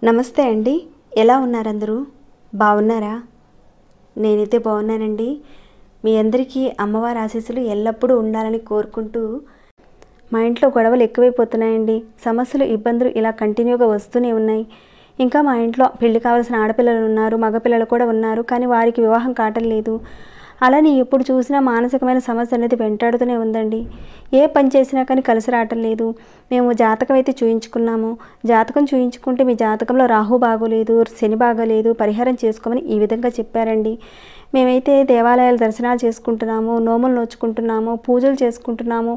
నమస్తే అండి, ఎలా ఉన్నారు అందరూ? బాగున్నారా? నేనైతే బాగున్నానండి. మీ అందరికీ అమ్మవారి ఆశీస్సులు ఎల్లప్పుడూ ఉండాలని కోరుకుంటూ, మా ఇంట్లో గొడవలు ఎక్కువైపోతున్నాయండి. సమస్యలు, ఇబ్బందులు ఇలా కంటిన్యూగా వస్తూనే ఉన్నాయి. ఇంకా మా ఇంట్లో పెళ్లి కావాల్సిన ఆడపిల్లలు ఉన్నారు, మగపిల్లలు కూడా ఉన్నారు. కానీ వారికి వివాహం కావటం లేదు. అలానే ఎప్పుడు చూసినా మానసికమైన సమస్య అనేది వెంటాడుతూనే ఉందండి. ఏ పని చేసినా కానీ కలిసి రావటం లేదు. మేము జాతకం అయితే చూయించుకున్నాము. జాతకం చూయించుకుంటే మీ జాతకంలో రాహు బాగోలేదు, శని బాగోలేదు, పరిహారం చేసుకోమని ఈ విధంగా చెప్పారండి. మేమైతే దేవాలయాల దర్శనాలు చేసుకుంటున్నాము, నోములు నోచుకుంటున్నాము, పూజలు చేసుకుంటున్నాము.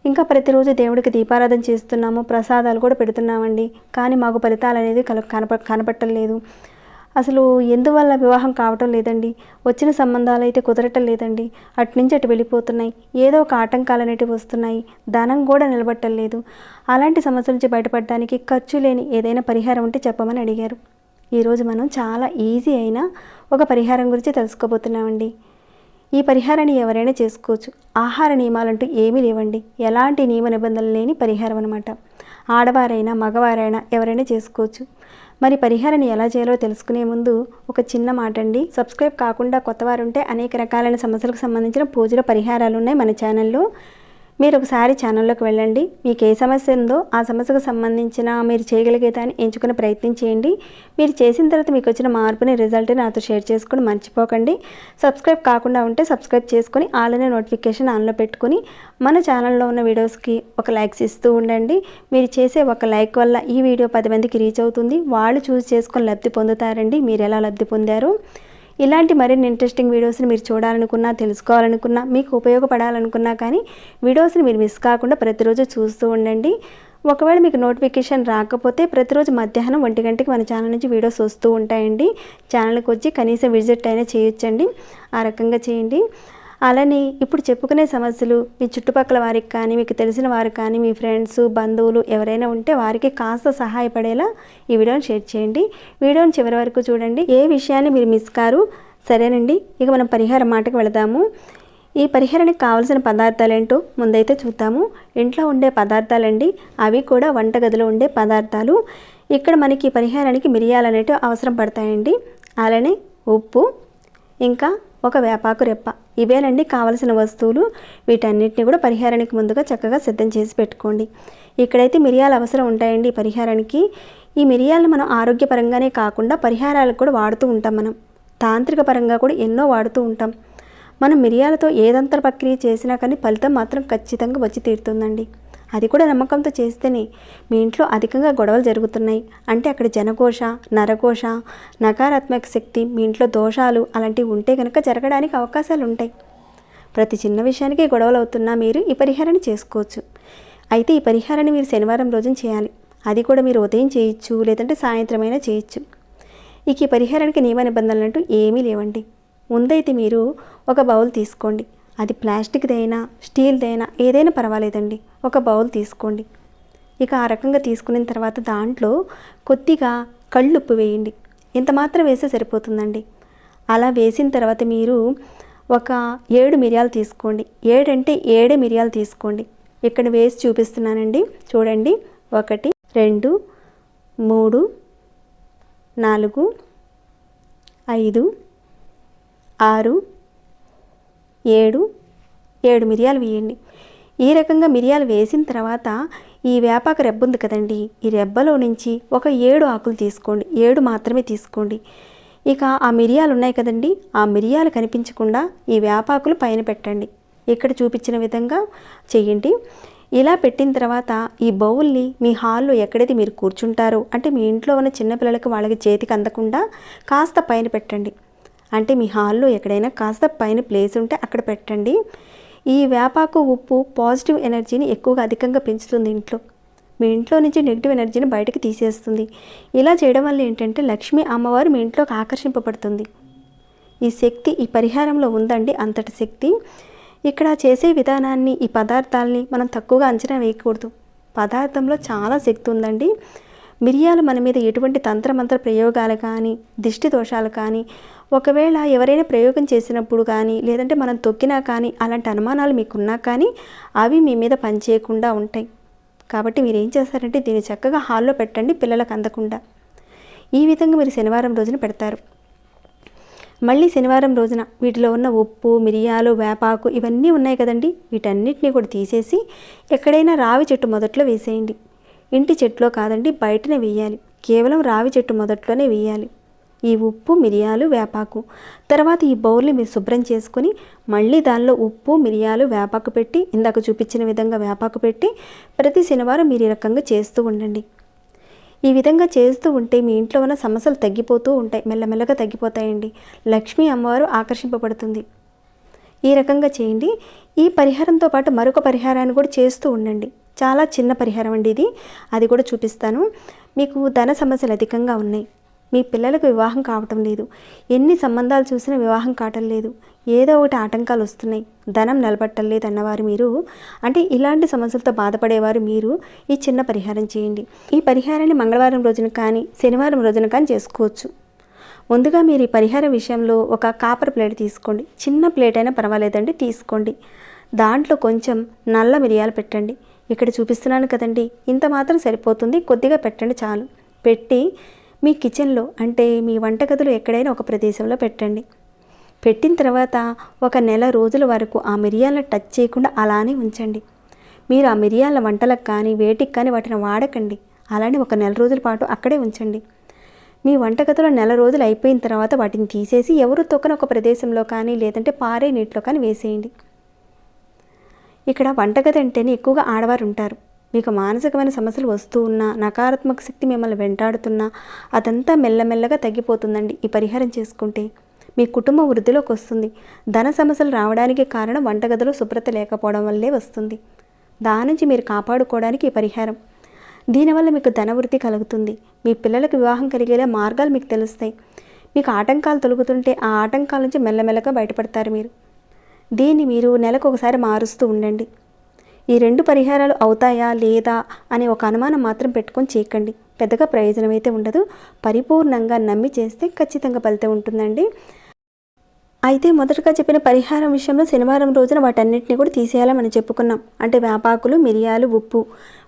ఇంకా ప్రతిరోజు దేవుడికి దీపారాధన చేస్తున్నాము, ప్రసాదాలు కూడా పెడుతున్నామండి. కానీ మాకు ఫలితాలు అనేది కనపడటం లేదు. అసలు ఎందువల్ల వివాహం కావటం లేదండి. వచ్చిన సంబంధాలు అయితే కుదరటం లేదండి. అటు నుంచి అటు వెళ్ళిపోతున్నాయి. ఏదో ఒక ఆటంకాలు అనేటివి వస్తున్నాయి. ధనం కూడా నిలబట్టం లేదు. అలాంటి సమస్యల నుంచి బయటపడడానికి ఖర్చు లేని ఏదైనా పరిహారం ఉంటే చెప్పమని అడిగారు. ఈరోజు మనం చాలా ఈజీ అయిన ఒక పరిహారం గురించి తెలుసుకోబోతున్నామండి. ఈ పరిహారాన్ని ఎవరైనా చేసుకోవచ్చు. ఆహార నియమాలంటూ ఏమీ లేవండి. ఎలాంటి నియమ నిబంధనలు లేని పరిహారం అనమాట. ఆడవారైనా మగవారైనా ఎవరైనా చేసుకోవచ్చు. మరి పరిహారాన్ని ఎలా చేయాలో తెలుసుకునే ముందు ఒక చిన్న మాట అండి. సబ్స్క్రైబ్ కాకుండా కొత్తవారు ఉంటే అనేక రకాలైన సమస్యలకు సంబంధించిన పూజల పరిహారాలు ఉన్నాయి మన ఛానల్లో. మీరు ఒకసారి ఛానల్లోకి వెళ్ళండి. మీకు ఏ సమస్య ఉందో ఆ సమస్యకు సంబంధించిన మీరు చేయగలిగే దాన్ని ఎంచుకునే ప్రయత్నం చేయండి. మీరు చేసిన తర్వాత మీకు వచ్చిన మార్పుని రిజల్ట్ని నాతో షేర్ చేసుకొని మర్చిపోకండి. సబ్స్క్రైబ్ కాకుండా ఉంటే సబ్స్క్రైబ్ చేసుకొని ఆన్లైన్ నోటిఫికేషన్ ఆన్లో పెట్టుకొని మన ఛానల్లో ఉన్న వీడియోస్కి ఒక లైక్స్ ఇస్తూ ఉండండి. మీరు చేసే ఒక లైక్ వల్ల ఈ వీడియో 10 మందికి రీచ్ అవుతుంది. వాళ్ళు చూస్ చేసుకొని లబ్ధి పొందుతారండి. మీరు ఎలా లబ్ధి పొందారు? ఇలాంటి మరిన్ని ఇంట్రెస్టింగ్ వీడియోస్ని మీరు చూడాలనుకున్నా, తెలుసుకోవాలనుకున్నా, మీకు ఉపయోగపడాలనుకున్నా కానీ వీడియోస్ని మీరు మిస్ కాకుండా ప్రతిరోజు చూస్తూ ఉండండి. ఒకవేళ మీకు నోటిఫికేషన్ రాకపోతే ప్రతిరోజు మధ్యాహ్నం 1 గంటకి మన ఛానల్ నుంచి వీడియోస్ వస్తూ ఉంటాయండి. ఛానల్కి వచ్చి కనీసం విజిట్ అయినా చేయొచ్చండి. ఆ రకంగా చేయండి. అలానే ఇప్పుడు చెప్పుకునే సమస్యలు మీ చుట్టుపక్కల వారికి కానీ, మీకు తెలిసిన వారు కానీ, మీ ఫ్రెండ్స్, బంధువులు ఎవరైనా ఉంటే వారికి కాస్త సహాయపడేలా ఈ వీడియోని షేర్ చేయండి. వీడియోని చివరి వరకు చూడండి. ఏ విషయాన్ని మీరు మిస్ కారు. సరేనండి, ఇక మనం పరిహారం మాటకు వెళదాము. ఈ పరిహారానికి కావాల్సిన పదార్థాలు ఏంటో ముందైతే చూద్దాము. ఇంట్లో ఉండే పదార్థాలండి. అవి కూడా వంటగదిలో ఉండే పదార్థాలు. ఇక్కడ మనకి పరిహారానికి మిరియాలు అనేవి అవసరం పడతాయండి. అలానే ఉప్పు, ఇంకా ఒక వేపాకు రెప్ప. ఇవేనండి కావలసిన వస్తువులు. వీటన్నిటిని కూడా పరిహారానికి ముందుగా చక్కగా సిద్ధం చేసి పెట్టుకోండి. ఇక్కడైతే మిరియాలు అవసరం ఉంటాయండి ఈ పరిహారానికి. ఈ మిరియాలను మనం ఆరోగ్యపరంగానే కాకుండా పరిహారాలకు కూడా వాడుతూ ఉంటాం. మనం తాంత్రిక పరంగా కూడా ఎన్నో వాడుతూ ఉంటాం. మనం మిరియాలతో ఏదంతర ప్రక్రియ చేసినా కానీ ఫలితం మాత్రం ఖచ్చితంగా వచ్చి తీరుతుందండి. అది కూడా నమ్మకంతో చేస్తేనే. మీ ఇంట్లో అధికంగా గొడవలు జరుగుతున్నాయి అంటే అక్కడ జనఘోష, నరఘోష, నకారాత్మక శక్తి, మీ ఇంట్లో దోషాలు అలాంటివి ఉంటే కనుక జరగడానికి అవకాశాలు ఉంటాయి. ప్రతి చిన్న విషయానికి గొడవలు అవుతున్నా మీరు ఈ పరిహారాన్ని చేసుకోవచ్చు. అయితే ఈ పరిహారాన్ని మీరు శనివారం రోజున చేయాలి. అది కూడా మీరు ఉదయం చేయొచ్చు, లేదంటే సాయంత్రమైనా చేయొచ్చు. ఇక ఈ పరిహారానికి నియమ నిబంధనలు అంటూ ఏమీ లేవండి. ముందైతే మీరు ఒక బౌల్ తీసుకోండి. అది ప్లాస్టిక్దైనా, స్టీల్దైనా ఏదైనా పర్వాలేదండి. ఒక బౌల్ తీసుకోండి. ఇక ఆ రకంగా తీసుకున్న తర్వాత దాంట్లో కొద్దిగా కళ్ళుప్పు వేయండి. ఇంత మాత్రం వేస్తే సరిపోతుందండి. అలా వేసిన తర్వాత మీరు ఒక 7 మిరియాలు తీసుకోండి. 7 అంటే 7 మిరియాలు తీసుకోండి. ఇక్కడ వేసి చూపిస్తున్నానండి, చూడండి. 1, 2, 3, 4, 5, 6, 7 మిరియాలు వేయండి. ఈ రకంగా మిరియాలు వేసిన తర్వాత ఈ వేపాకు రెబ్బ ఉంది కదండి, ఈ రెబ్బలో నుంచి ఒక 7 ఆకులు తీసుకోండి. 7 మాత్రమే తీసుకోండి. ఇక ఆ మిరియాలు ఉన్నాయి కదండి, ఆ మిరియాలు కనిపించకుండా ఈ వేపాకులు పైన పెట్టండి. ఇక్కడ చూపించిన విధంగా చేయండి. ఇలా పెట్టిన తర్వాత ఈ బౌల్ని మీ హాల్లో ఎక్కడైతే మీరు కూర్చుంటారో, అంటే మీ ఇంట్లో ఉన్న చిన్నపిల్లలకి వాళ్ళకి చేతికి అందకుండా కాస్త పైన పెట్టండి. అంటే మీ హాల్లో ఎక్కడైనా కాస్త పైన ప్లేస్ ఉంటే అక్కడ పెట్టండి. ఈ వేపాకు ఉప్పు పాజిటివ్ ఎనర్జీని ఎక్కువగా అధికంగా పెంచుతుంది ఇంట్లో. మీ ఇంట్లో నుంచి నెగిటివ్ ఎనర్జీని బయటకు తీసేస్తుంది. ఇలా చేయడం వల్ల ఏంటంటే లక్ష్మీ అమ్మవారు మీ ఇంట్లోకి ఆకర్షింపబడుతుంది. ఈ శక్తి ఈ పరిహారంలో ఉందండి, అంతటి శక్తి. ఇక్కడ చేసే విధానాన్ని, ఈ పదార్థాలని మనం తక్కువగా అంచనా వేయకూడదు. పదార్థంలో చాలా శక్తి ఉందండి. మిరియాలు మన మీద ఎటువంటి తంత్రమంత్ర ప్రయోగాలు కానీ, దిష్టి దోషాలు కానీ, ఒకవేళ ఎవరైనా ప్రయోగం చేసినప్పుడు కానీ లేదంటే మనం తొక్కినా కానీ అలాంటి అనుమానాలు మీకున్నా కానీ అవి మీ మీద పనిచేయకుండా ఉంటాయి. కాబట్టి మీరు ఏం చేస్తారంటే దీన్ని చక్కగా హాల్లో పెట్టండి, పిల్లలకు అందకుండా. ఈ విధంగా మీరు శనివారం రోజున పెడతారు. మళ్ళీ శనివారం రోజున వీటిలో ఉన్న ఉప్పు, మిరియాలు, వేపాకు ఇవన్నీ ఉన్నాయి కదండి, వీటన్నిటిని కూడా తీసేసి ఎక్కడైనా రావి చెట్టు మొదట్లో వేసేయండి. ఇంటి చెట్టులో కాదండి, బయటనే వేయాలి. కేవలం రావి చెట్టు మొదట్లోనే వేయాలి ఈ ఉప్పు, మిరియాలు, వేపాకు. తర్వాత ఈ బౌల్ని మీరు శుభ్రం చేసుకొని మళ్ళీ దానిలో ఉప్పు, మిరియాలు, వేపాకు పెట్టి ఇందాక చూపించిన విధంగా వేపాకు పెట్టి ప్రతి శనివారం మీరు ఈ రకంగా చేస్తూ ఉండండి. ఈ విధంగా చేస్తూ ఉంటే మీ ఇంట్లో ఉన్న సమస్యలు తగ్గిపోతూ ఉంటాయి, మెల్లమెల్లగా తగ్గిపోతాయండి. లక్ష్మీ అమ్మవారు ఆకర్షింపబడుతుంది. ఈ రకంగా చేయండి. ఈ పరిహారంతో పాటు మరొక పరిహారాన్ని కూడా చేస్తూ ఉండండి. చాలా చిన్న పరిహారం అండి ఇది, అది కూడా చూపిస్తాను. మీకు ధన సమస్యలు అధికంగా ఉన్నాయి, మీ పిల్లలకు వివాహం కావటం లేదు, ఎన్ని సంబంధాలు చూసినా వివాహం కావటం లేదు, ఏదో ఒకటి ఆటంకాలు వస్తున్నాయి, ధనం నిలబట్టం లేదు అన్నవారు మీరు, అంటే ఇలాంటి సమస్యలతో బాధపడేవారు మీరు ఈ చిన్న పరిహారం చేయండి. ఈ పరిహారాన్ని మంగళవారం రోజున కానీ శనివారం రోజున కానీ చేసుకోవచ్చు. ముందుగా మీరు ఈ పరిహారం విషయంలో ఒక కాపర్ ప్లేట్ తీసుకోండి. చిన్న ప్లేట్ అయినా పర్వాలేదండి, తీసుకోండి. దాంట్లో కొంచెం నల్ల మిరియాలు పెట్టండి. ఇక్కడ చూపిస్తున్నాను కదండి, ఇంత మాత్రం సరిపోతుంది, కొద్దిగా పెట్టండి చాలు. పెట్టి మీ కిచెన్లో అంటే మీ వంటగదిలో ఎక్కడైనా ఒక ప్రదేశంలో పెట్టండి. పెట్టిన తర్వాత ఒక నెల రోజుల వరకు ఆ మిరియాలను టచ్ చేయకుండా అలానే ఉంచండి. మీరు ఆ మిరియాల వంటలకు కానీ వేటికి కానీ వాటిని వాడకండి. అలానే ఒక నెల రోజుల పాటు అక్కడే ఉంచండి. మీ వంటగదిలో నెల రోజులు అయిపోయిన తర్వాత వాటిని తీసేసి ఎవరు తొక్కని ఒక ప్రదేశంలో కానీ లేదంటే పారే నీటిలో కానీ వేసేయండి. ఇక్కడ వంటగది అంటేనే ఎక్కువగా ఆడవారు ఉంటారు. మీకు మానసికమైన సమస్యలు వస్తూ ఉన్నా, నకారాత్మక శక్తి మిమ్మల్ని వెంటాడుతున్నా అదంతా మెల్లమెల్లగా తగ్గిపోతుందండి ఈ పరిహారం చేసుకుంటే. మీ కుటుంబం వృద్ధిలోకి వస్తుంది. ధన సమస్యలు రావడానికి కారణం వంటగదిలో శుభ్రత లేకపోవడం వల్లే వస్తుంది. దాని నుంచి మీరు కాపాడుకోవడానికి ఈ పరిహారం. దీనివల్ల మీకు ధనవృద్ధి కలుగుతుంది. మీ పిల్లలకు వివాహం కలిగేలా మార్గాలు మీకు తెలుస్తాయి. మీకు ఆటంకాలు తొలగుతుంటే ఆ ఆటంకాల నుంచి మెల్లమెల్లగా బయటపడతారు మీరు. దీన్ని మీరు నెలకు ఒకసారి మారుస్తూ ఉండండి. ఈ 2 పరిహారాలు అవుతాయా లేదా అనే ఒక అనుమానం మాత్రం పెట్టుకొని చేయకండి. పెద్దగా ప్రయోజనం అయితే ఉండదు. పరిపూర్ణంగా నమ్మి చేస్తే ఖచ్చితంగా ఫలితం ఉంటుందండి. అయితే మొదటగా చెప్పిన పరిహారం విషయంలో శనివారం రోజున వాటన్నిటిని కూడా తీసేయాలని మనం చెప్పుకున్నాం. అంటే వేపాకులు, మిరియాలు, ఉప్పు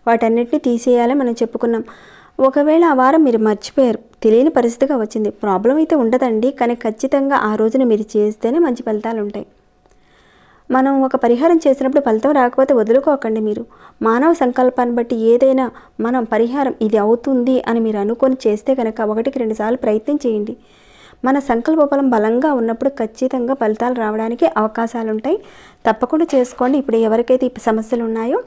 వాటన్నిటిని తీసేయాలని మనం చెప్పుకున్నాం. ఒకవేళ ఆ వారం మీరు మర్చిపోయారు, తెలియని పరిస్థితిగా వచ్చింది, ప్రాబ్లం అయితే ఉండదండి. కానీ ఖచ్చితంగా ఆ రోజున మీరు చేస్తేనే మంచి ఫలితాలు ఉంటాయి. మనం ఒక పరిహారం చేసినప్పుడు ఫలితం రాకపోతే వదులుకోకండి. మీరు మానవ సంకల్పాన్ని బట్టి ఏదైనా మనం పరిహారం ఇది అవుతుంది అని మీరు అనుకొని చేస్తే కనుక 1కి 2 సార్లు ప్రయత్నం చేయండి. మన సంకల్ప బలం బలంగా ఉన్నప్పుడు ఖచ్చితంగా ఫలితాలు రావడానికి అవకాశాలు ఉంటాయి. తప్పకుండా చేసుకోండి. ఇప్పుడు ఎవరికైతే ఈ సమస్యలు ఉన్నాయో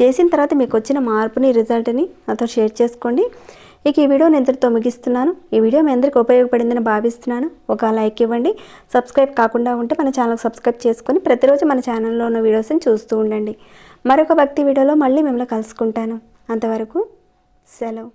చేసిన తర్వాత మీకు వచ్చిన మార్పుని, రిజల్ట్ని నాతో షేర్ చేసుకోండి. ఇక ఈ వీడియోని ఎంతటితో ముగిస్తున్నాను. ఈ వీడియో మీ అందరికీ ఉపయోగపడిందని భావిస్తున్నాను. ఒక లైక్ ఇవ్వండి. సబ్స్క్రైబ్ కాకుండా ఉంటే మన ఛానల్ సబ్స్క్రైబ్ చేసుకొని ప్రతిరోజు మన ఛానల్లో ఉన్న వీడియోస్ని చూస్తూ ఉండండి. మరొక భక్తి వీడియోలో మళ్ళీ మిమ్మల్ని కలుసుకుంటాను. అంతవరకు సెలవు.